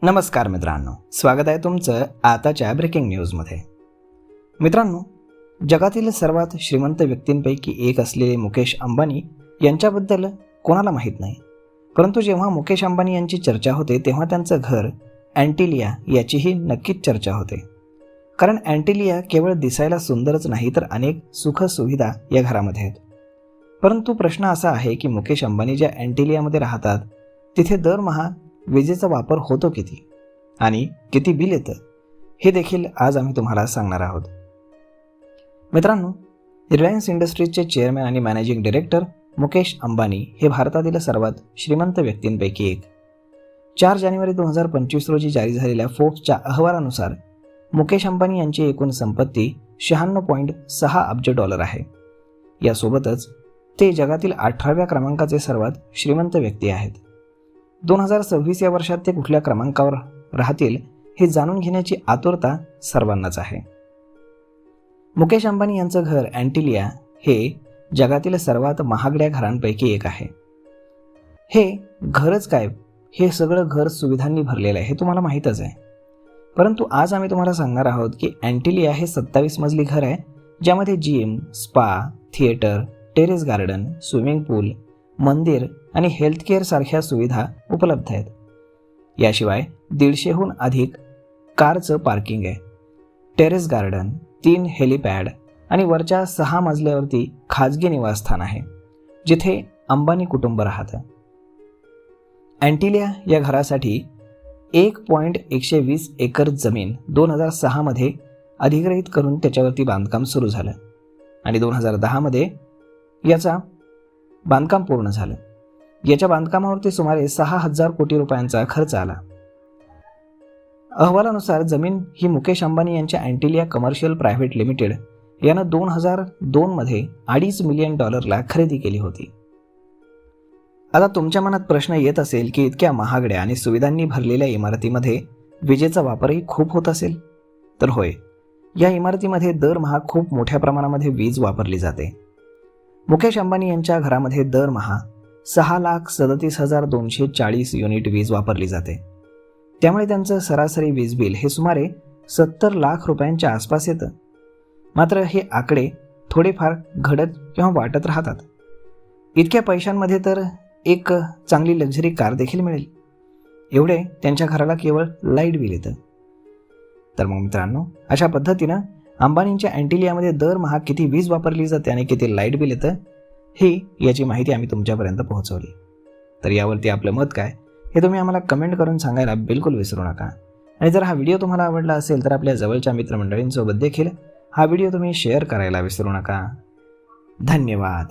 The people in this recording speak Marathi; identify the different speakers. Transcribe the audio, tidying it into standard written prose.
Speaker 1: नमस्कार मित्रांनो, स्वागत आहे तुमचं आताच्या ब्रेकिंग न्यूजमध्ये. मित्रांनो, जगातील सर्वात श्रीमंत व्यक्तींपैकी एक असलेले मुकेश अंबानी यांच्याबद्दल कोणाला माहीत नाही. परंतु जेव्हा मुकेश अंबानी यांची चर्चा होते तेव्हा त्यांचं घर अँटिलिया याचीही नक्कीच चर्चा होते. कारण अँटिलिया केवळ दिसायला सुंदरच नाही तर अनेक सुखसुविधा या घरामध्ये आहेत. परंतु प्रश्न असा आहे की मुकेश अंबानी ज्या अँटिलियामध्ये राहतात तिथे दरमहा विजेचा वापर होतो किती आणि किती बिल येतं हे देखील आज आम्ही तुम्हाला सांगणार आहोत. मित्रांनो, रिलायन्स इंडस्ट्रीजचे चेअरमॅन आणि मॅनेजिंग डायरेक्टर मुकेश अंबानी हे भारतातील सर्वात श्रीमंत व्यक्तींपैकी एक. 4 जानेवारी 2025 रोजी जारी झालेल्या फोर्ब्सच्या अहवालानुसार मुकेश अंबानी यांची एकूण संपत्ती $96.6 अब्ज आहे. यासोबतच ते जगातील 18व्या क्रमांकाचे सर्वात श्रीमंत व्यक्ती आहेत. 2026 या वर्षात ते कुठल्या क्रमांकावर राहतील हे जाणून घेण्याची आतुरता सर्वांनाच आहे. मुकेश अंबानी यांचं घर अँटिलिया हे जगातील सर्वात महागड्या घरांपैकी एक आहे. हे घरच काय, हे सगळं घर सुविधांनी भरलेलं आहे हे तुम्हाला माहीतच आहे. परंतु आज आम्ही तुम्हाला सांगणार आहोत की अँटिलिया हे 27 मजली घर आहे, ज्यामध्ये gym, spa, theatre, terrace garden, swimming pool, मंदिर आणि हेल्थकेअर सारख्या सुविधा उपलब्ध आहेत. याशिवाय 150हून अधिक कारचं पार्किंग आहे, टेरेस गार्डन, 3 हेलिपॅड आणि वरच्या 6 मजल्यावरती खाजगी निवासस्थान आहे जिथे अंबानी कुटुंब राहतं. अँटिलिया या घरासाठी 1.120 एकर जमीन 2006 मध्ये अधिग्रहित करून त्याच्यावरती बांधकाम सुरू झालं आणि 2010 मध्ये याचा बांधकाम पूर्ण झालं. याच्या बांधकामावरती सुमारे 6,000 कोटी रुपयांचा खर्च आला. अहवालानुसार जमीन ही मुकेश अंबानी यांच्या अँटिलिया कमर्शियल प्रायव्हेट लिमिटेड यानं 2002 मध्ये $2.5 मिलियन खरेदी केली होती. आता तुमच्या मनात प्रश्न येत असेल की इतक्या महागड्या आणि सुविधांनी भरलेल्या इमारतीमध्ये विजेचा वापरही खूप होत असेल. तर होय, या इमारतीमध्ये दरमहा खूप मोठ्या प्रमाणामध्ये वीज वापरली जाते. मुकेश अंबानी यांच्या घरामध्ये दरमहा 6,37,240 युनिट वीज वापरली जाते. त्यामुळे त्यांचं सरासरी वीज बिल हे सुमारे 70 लाख रुपयांच्या आसपास येतं. मात्र हे आकडे थोडेफार घडत किंवा वाटत राहतात. इतक्या पैशांमध्ये तर एक चांगली लक्झरी कार देखील मिळेल, एवढे त्यांच्या घराला केवळ लाईट बिल येतं. तर मग मित्रांनो, अशा पद्धतीनं अंबानींच्या अँटिलियामध्ये दरमहा किती वीज वापरली जाते आणि किती लाईट बिल येतं ही याची माहिती आम्ही तुमच्यापर्यंत पोहोचवली. तर यावरती आपलं मत काय हे तुम्ही आम्हाला कमेंट करून सांगायला बिलकुल विसरू नका. आणि जर हा व्हिडिओ तुम्हाला आवडला असेल तर आपल्या जवळच्या मित्रमंडळींसोबत देखील हा व्हिडिओ तुम्ही शेअर करायला विसरू नका. धन्यवाद.